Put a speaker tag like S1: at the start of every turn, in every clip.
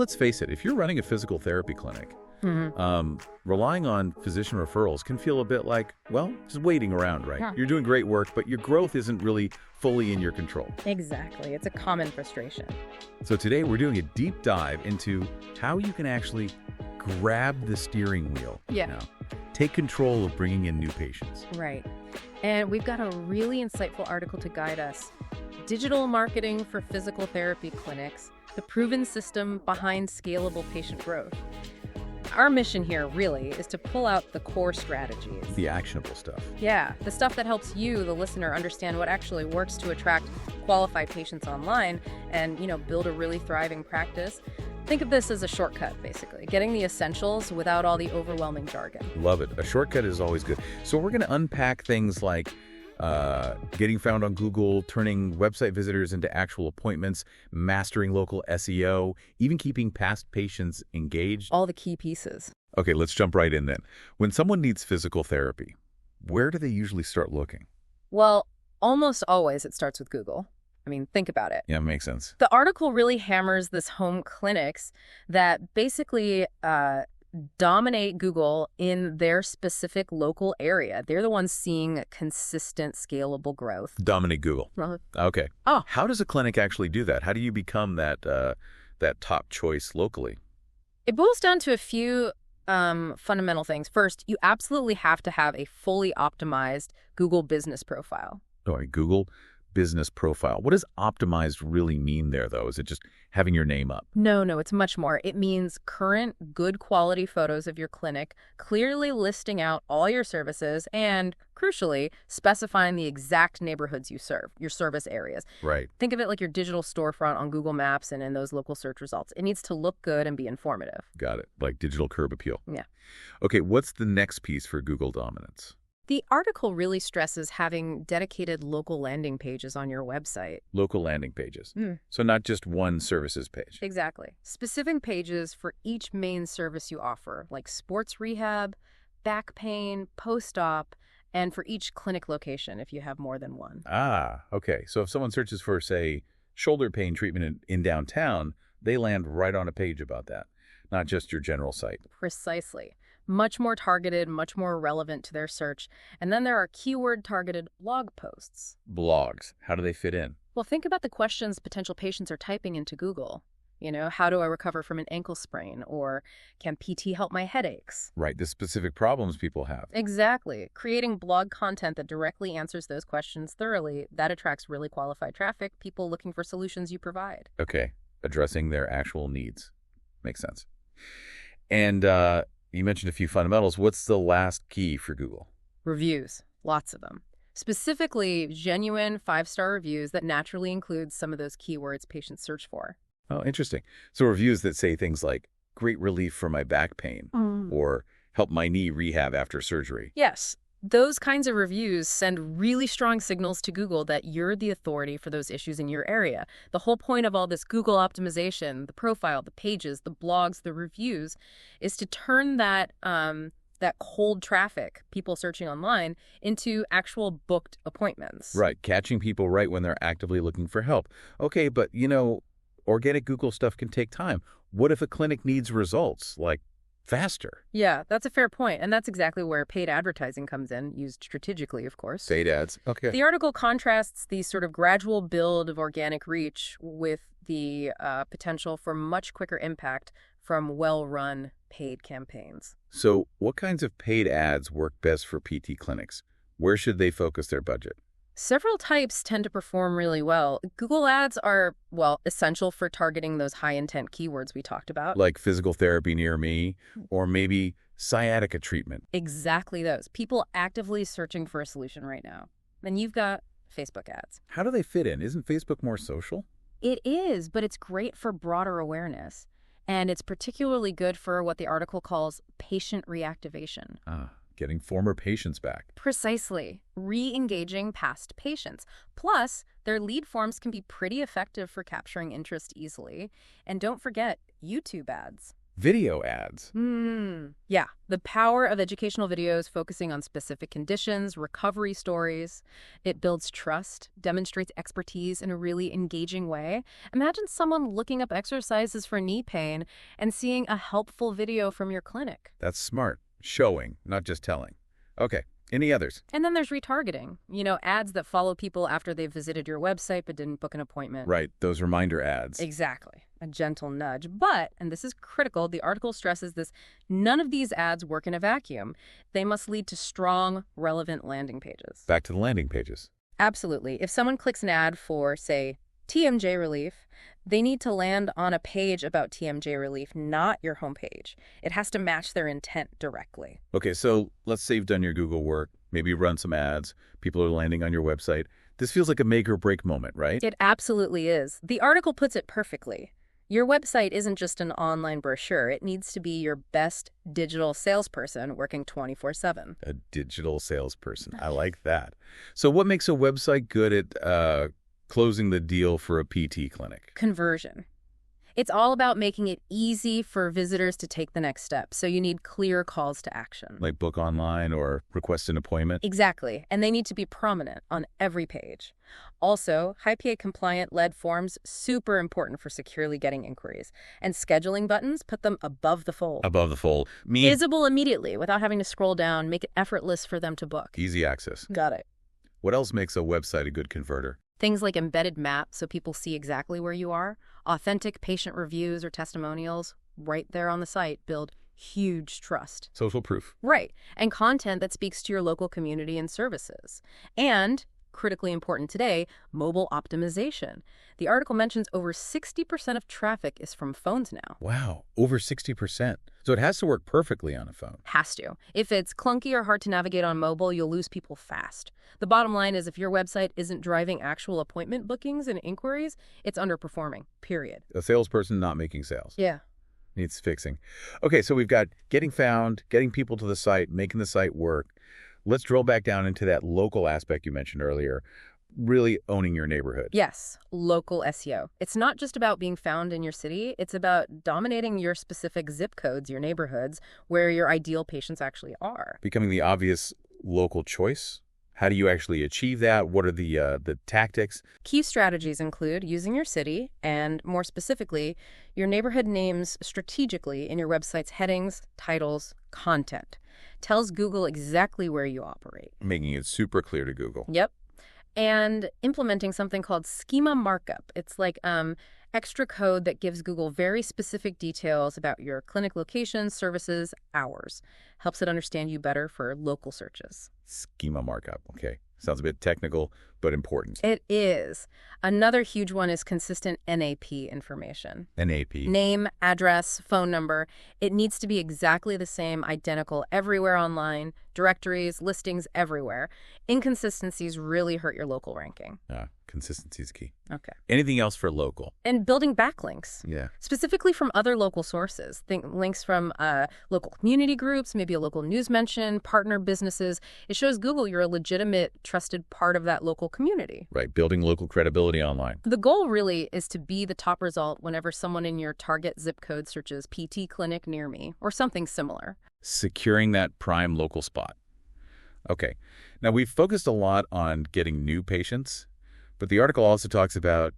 S1: let's face it, if you're running a physical therapy clinic, relying on physician referrals can feel a bit like, well, just waiting around, right?
S2: Yeah.
S1: You're doing great work, but your growth isn't really fully in your control.
S2: Exactly. It's a common frustration.
S1: So today we're doing a deep dive into how you can actually grab the steering wheel.
S2: Yeah.
S1: Now, take control of bringing in new patients.
S2: Right. And we've got a really insightful article to guide us. Digital marketing for physical therapy clinics, the proven system behind scalable patient growth. Our mission here really is to pull out the core strategies.
S1: The actionable stuff.
S2: Yeah, the stuff that helps you, the listener, understand what actually works to attract qualified patients online and, build a really thriving practice. Think of this as a shortcut, basically, getting the essentials without all the overwhelming jargon.
S1: Love it. A shortcut is always good. So we're going to unpack things like getting found on Google, turning website visitors into actual appointments, mastering local SEO, even keeping past patients engaged.
S2: All the key pieces.
S1: Okay, let's jump right in then. When someone needs physical therapy, where do they usually start looking?
S2: Well, almost always it starts with Google. I mean, think about it.
S1: Yeah, makes sense.
S2: The article really hammers this home clinics that basically dominate Google in their specific local area. They're the ones seeing consistent, scalable growth.
S1: Dominate Google. Okay.
S2: Oh.
S1: How does a clinic actually do that? How do you become that top choice locally?
S2: It boils down to a few fundamental things. First, you absolutely have to have a fully optimized Google business profile.
S1: Oh, a Google business profile. What does optimized really mean there, though? Is it just having your name up?
S2: No, it's much more. It means current, good quality photos of your clinic, clearly listing out all your services, and, crucially, specifying the exact neighborhoods you serve, your service areas.
S1: Right.
S2: Think of it like your digital storefront on Google Maps and in those local search results. It needs to look good and be informative.
S1: Got it. Like digital curb appeal.
S2: Yeah.
S1: Okay, what's the next piece for Google dominance?
S2: The article really stresses having dedicated local landing pages on your website.
S1: Local landing pages. So not just one services page.
S2: Exactly. Specific pages for each main service you offer, like sports rehab, back pain, post-op, and for each clinic location if you have more than one.
S1: Ah, okay. So if someone searches for, say, shoulder pain treatment in downtown, they land right on a page about that, not just your general site.
S2: Precisely. Much more targeted, much more relevant to their search. And then there are keyword-targeted blog posts.
S1: Blogs. How do they fit in?
S2: Well, think about the questions potential patients are typing into Google. How do I recover from an ankle sprain? Or can PT help my headaches?
S1: Right, the specific problems people have.
S2: Exactly. Creating blog content that directly answers those questions thoroughly, that attracts really qualified traffic, people looking for solutions you provide.
S1: Okay, addressing their actual needs. Makes sense. And you mentioned a few fundamentals. What's the last key for Google?
S2: Reviews. Lots of them. Specifically, genuine 5-star reviews that naturally include some of those keywords patients search for.
S1: Oh, interesting. So reviews that say things like, great relief for my back pain, or help my knee rehab after surgery.
S2: Yes. Those kinds of reviews send really strong signals to Google that you're the authority for those issues in your area. The whole point of all this Google optimization, the profile, the pages, the blogs, the reviews, is to turn that cold traffic, people searching online, into actual booked appointments.
S1: Right, catching people right when they're actively looking for help. Okay, but, organic Google stuff can take time. What if a clinic needs results, like faster?
S2: Yeah, that's a fair point. And that's exactly where paid advertising comes in, used strategically, of course.
S1: Paid ads. Okay.
S2: The article contrasts the sort of gradual build of organic reach with the potential for much quicker impact from well-run paid campaigns.
S1: So what kinds of paid ads work best for PT clinics? Where should they focus their budget?
S2: Several types tend to perform really well. Google ads are, essential for targeting those high-intent keywords we talked about.
S1: Like physical therapy near me, or maybe sciatica treatment.
S2: Exactly those. People actively searching for a solution right now. Then you've got Facebook ads.
S1: How do they fit in? Isn't Facebook more social?
S2: It is, but it's great for broader awareness. And it's particularly good for what the article calls patient reactivation.
S1: Getting former patients back.
S2: Precisely. Re-engaging past patients. Plus, their lead forms can be pretty effective for capturing interest easily. And don't forget YouTube ads.
S1: Video ads.
S2: Yeah, the power of educational videos focusing on specific conditions, recovery stories. It builds trust, demonstrates expertise in a really engaging way. Imagine someone looking up exercises for knee pain and seeing a helpful video from your clinic.
S1: That's smart. Showing, not just telling. Okay, any others?
S2: And then there's retargeting, ads that follow people after they've visited your website but didn't book an appointment.
S1: Right, those reminder ads.
S2: Exactly. A gentle nudge. But, and this is critical, the article stresses this, none of these ads work in a vacuum. They must lead to strong, relevant landing pages.
S1: Back to the landing pages.
S2: Absolutely. If someone clicks an ad for, say, TMJ relief, they need to land on a page about TMJ relief, not your homepage. It has to match their intent directly.
S1: Okay, so let's say you've done your Google work, maybe run some ads, people are landing on your website. This feels like a make or break moment, right?
S2: It absolutely is. The article puts it perfectly. Your website isn't just an online brochure. It needs to be your best digital salesperson working 24/7.
S1: A digital salesperson. I like that. So what makes a website good at closing the deal for a PT clinic?
S2: Conversion. It's all about making it easy for visitors to take the next step. So you need clear calls to action.
S1: Like book online or request an appointment?
S2: Exactly. And they need to be prominent on every page. Also, HIPAA compliant lead forms, super important for securely getting inquiries. And scheduling buttons, put them above the fold.
S1: Above the fold.
S2: Visible immediately without having to scroll down, make it effortless for them to book.
S1: Easy access.
S2: Got it.
S1: What else makes a website a good converter?
S2: Things like embedded maps so people see exactly where you are, authentic patient reviews or testimonials right there on the site build huge trust.
S1: Social proof.
S2: Right. And content that speaks to your local community and services. And, critically important today, mobile optimization. The article mentions over 60% of traffic is from phones now.
S1: Wow, over 60%. So it has to work perfectly on a phone.
S2: Has to. If it's clunky or hard to navigate on mobile, you'll lose people fast. The bottom line is if your website isn't driving actual appointment bookings and inquiries, it's underperforming, period.
S1: A salesperson not making sales.
S2: Yeah.
S1: Needs fixing. Okay, so we've got getting found, getting people to the site, making the site work. Let's drill back down into that local aspect you mentioned earlier, really owning your neighborhood.
S2: Yes, local SEO. It's not just about being found in your city. It's about dominating your specific zip codes, your neighborhoods, where your ideal patients actually are.
S1: Becoming the obvious local choice. How do you actually achieve that? What are the tactics?
S2: Key strategies include using your city and, more specifically, your neighborhood names strategically in your website's headings, titles, content. Tells Google exactly where you operate.
S1: Making it super clear to Google.
S2: Yep. And implementing something called schema markup. It's like extra code that gives Google very specific details about your clinic location, services, hours. Helps it understand you better for local searches.
S1: Schema markup. Okay. Sounds a bit technical, but important.
S2: It is. Another huge one is consistent NAP information.
S1: NAP.
S2: Name, address, phone number. It needs to be exactly the same, identical everywhere online, directories, listings everywhere. Inconsistencies really hurt your local ranking.
S1: Consistency is key.
S2: Okay.
S1: Anything else for local?
S2: And building backlinks.
S1: Yeah.
S2: Specifically from other local sources. Think links from local community groups, maybe a local news mention, partner businesses. It shows Google you're a legitimate, trusted part of that local community.
S1: Right. Building local credibility online.
S2: The goal really is to be the top result whenever someone in your target zip code searches PT clinic near me or something similar.
S1: Securing that prime local spot. Okay. Now, we've focused a lot on getting new patients, but the article also talks about,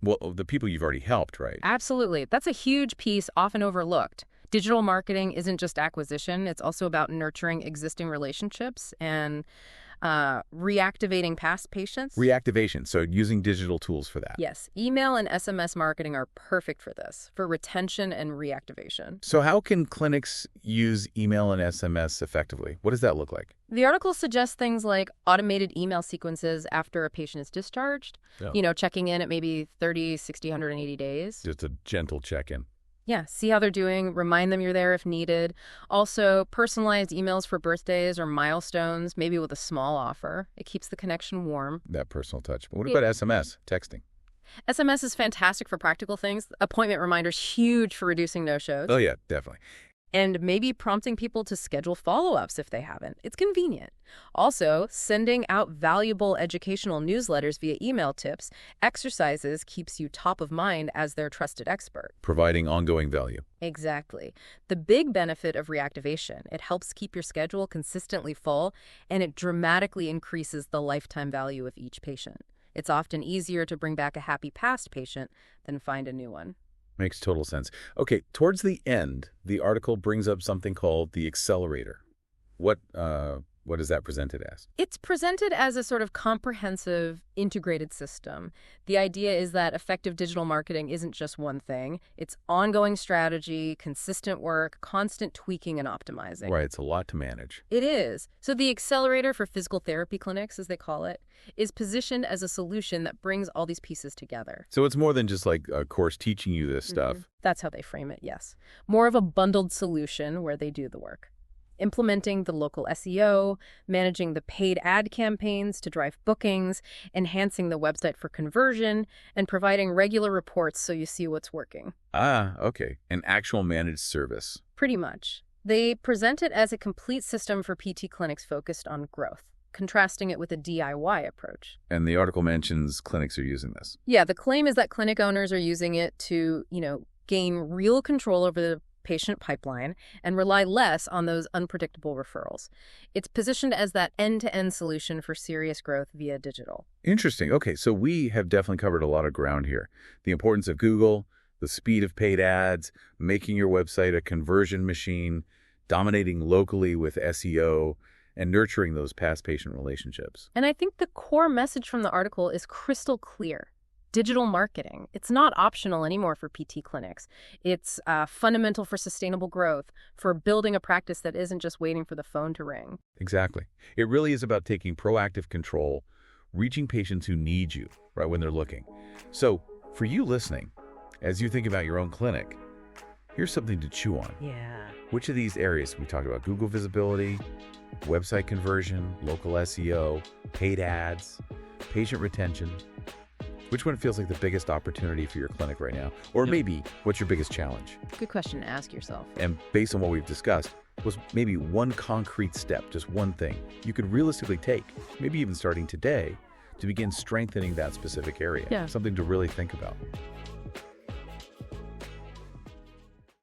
S1: well, the people you've already helped, right?
S2: Absolutely. That's a huge piece often overlooked. Digital marketing isn't just acquisition. It's also about nurturing existing relationships and reactivating past patients.
S1: Reactivation, so using digital tools for that.
S2: Yes, email and SMS marketing are perfect for this, for retention and reactivation.
S1: So how can clinics use email and SMS effectively? What does that look like?
S2: The article suggests things like automated email sequences after a patient is discharged, checking in at maybe 30, 60, 180 days.
S1: Just a gentle check-in.
S2: Yeah, see how they're doing, remind them you're there if needed. Also, personalized emails for birthdays or milestones, maybe with a small offer. It keeps the connection warm.
S1: That personal touch. But what about SMS, texting?
S2: SMS is fantastic for practical things. Appointment reminders, huge for reducing no-shows.
S1: Oh, yeah, definitely.
S2: And maybe prompting people to schedule follow-ups if they haven't. It's convenient. Also, sending out valuable educational newsletters via email tips, exercises keeps you top of mind as their trusted expert.
S1: Providing ongoing value.
S2: Exactly. The big benefit of reactivation, it helps keep your schedule consistently full, and it dramatically increases the lifetime value of each patient. It's often easier to bring back a happy past patient than find a new one.
S1: Makes total sense. Okay, towards the end, the article brings up something called the accelerator. What is that presented as?
S2: It's presented as a sort of comprehensive, integrated system. The idea is that effective digital marketing isn't just one thing. It's ongoing strategy, consistent work, constant tweaking and optimizing.
S1: Right, it's a lot to manage.
S2: It is. So the accelerator for physical therapy clinics, as they call it, is positioned as a solution that brings all these pieces together.
S1: So it's more than just like a course teaching you this stuff.
S2: That's how they frame it, yes. More of a bundled solution where they do the work. Implementing the local SEO, managing the paid ad campaigns to drive bookings, enhancing the website for conversion, and providing regular reports so you see what's working.
S1: Ah, okay. An actual managed service.
S2: Pretty much. They present it as a complete system for PT clinics focused on growth, contrasting it with a DIY approach.
S1: And the article mentions clinics are using this.
S2: Yeah, the claim is that clinic owners are using it to, gain real control over the patient pipeline and rely less on those unpredictable referrals. It's positioned as that end-to-end solution for serious growth via digital.
S1: Interesting. Okay, so we have definitely covered a lot of ground here. The importance of Google, the speed of paid ads, making your website a conversion machine, dominating locally with SEO, and nurturing those past patient relationships.
S2: And I think the core message from the article is crystal clear. Digital marketing. It's not optional anymore for PT clinics. It's fundamental for sustainable growth, for building a practice that isn't just waiting for the phone to ring.
S1: Exactly. It really is about taking proactive control, reaching patients who need you right when they're looking. So for you listening, as you think about your own clinic, here's something to chew on.
S2: Yeah.
S1: Which of these areas we talked about? Google visibility, website conversion, local SEO, paid ads, patient retention. Which one feels like the biggest opportunity for your clinic right now? Or maybe, what's your biggest challenge?
S2: Good question to ask yourself.
S1: And based on what we've discussed, was maybe one concrete step, just one thing, you could realistically take, maybe even starting today, to begin strengthening that specific area.
S2: Yeah.
S1: Something to really think about.